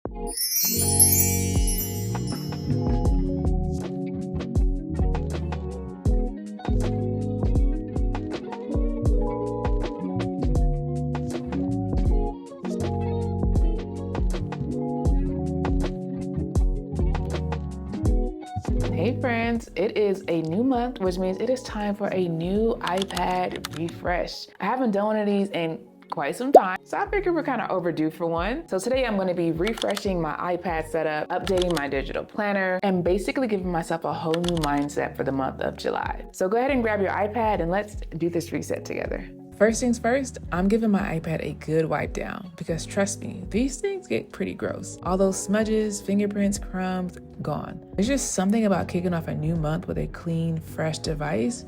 Hey friends, it is a new month, which means it is time for a new iPad refresh. I haven't done one of these in quite some time, so I figured we're kind of overdue for one. So today I'm going to be refreshing my iPad setup, updating my digital planner, and basically giving myself a whole new mindset for the month of July. So go ahead and grab your iPad and let's do this reset together. First things first, I'm giving my iPad a good wipe down because trust me, these things get pretty gross. All those smudges, fingerprints, crumbs, gone. There's just something about kicking off a new month with a clean, fresh device.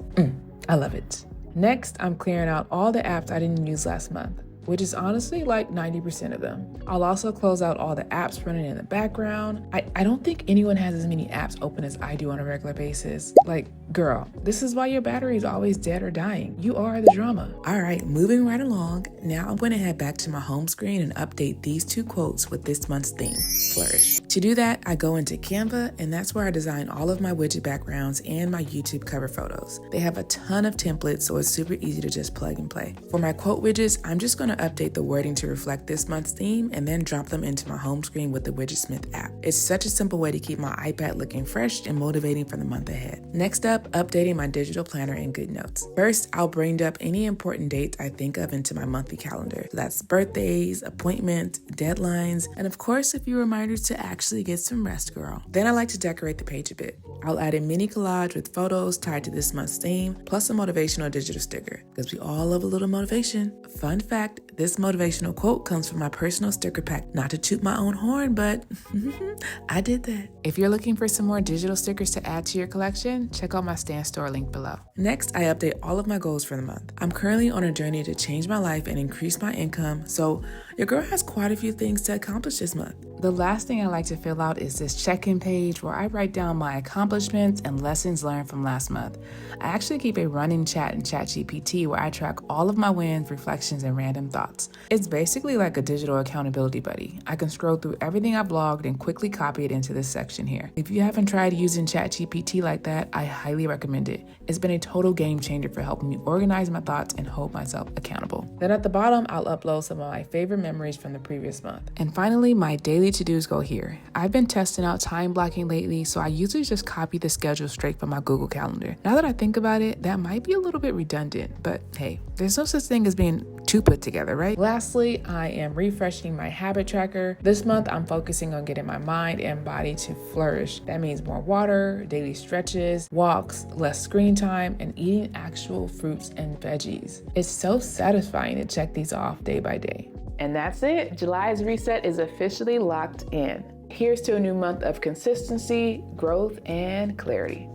I love it. Next, I'm clearing out all the apps I didn't use last month, which is honestly like 90% of them. I'll also close out all the apps running in the background. I don't think anyone has as many apps open as I do on a regular basis. Like, girl, this is why your battery is always dead or dying. You are the drama. All right, moving right along. Now I'm going to head back to my home screen and update these two quotes with this month's theme, Flourish. To do that, I go into Canva, and that's where I design all of my widget backgrounds and my YouTube cover photos. They have a ton of templates, so it's super easy to just plug and play. For my quote widgets, I'm just going to update the wording to reflect this month's theme and then drop them into my home screen with the Widgetsmith app. It's such a simple way to keep my iPad looking fresh and motivating for the month ahead. Next up, updating my digital planner in GoodNotes. First, I'll bring up any important dates I think of into my monthly calendar. So that's birthdays, appointments, deadlines, and of course, a few reminders to actually get some rest, girl. Then I like to decorate the page a bit. I'll add a mini collage with photos tied to this month's theme, plus a motivational digital sticker, because we all love a little motivation. Fun fact, this motivational quote comes from my personal sticker pack. Not to toot my own horn, but I did that. If you're looking for some more digital stickers to add to your collection, check out my Stan Store link below. Next, I update all of my goals for the month. I'm currently on a journey to change my life and increase my income, so your girl has quite a few things to accomplish this month. The last thing I like to fill out is this check-in page where I write down my accomplishments and lessons learned from last month. I actually keep a running chat in ChatGPT where I track all of my wins, reflections, and random thoughts. It's basically like a digital accountability buddy. I can scroll through everything I blogged and quickly copy it into this section here. If you haven't tried using ChatGPT like that, I highly recommend it. It's been a total game changer for helping me organize my thoughts and hold myself accountable. Then at the bottom, I'll upload some of my favorite memories from the previous month. And finally, my daily to-dos go here. I've been testing out time blocking lately, so I usually just copy the schedule straight from my Google Calendar. Now that I think about it, that might be a little bit redundant, but hey, there's no such thing as being too put together, right? Lastly, I am refreshing my habit tracker. This month, I'm focusing on getting my mind and body to flourish. That means more water, daily stretches, walks, less screen time, and eating actual fruits and veggies. It's so satisfying to check these off day by day. And that's it. July's reset is officially locked in. Here's to a new month of consistency, growth, and clarity.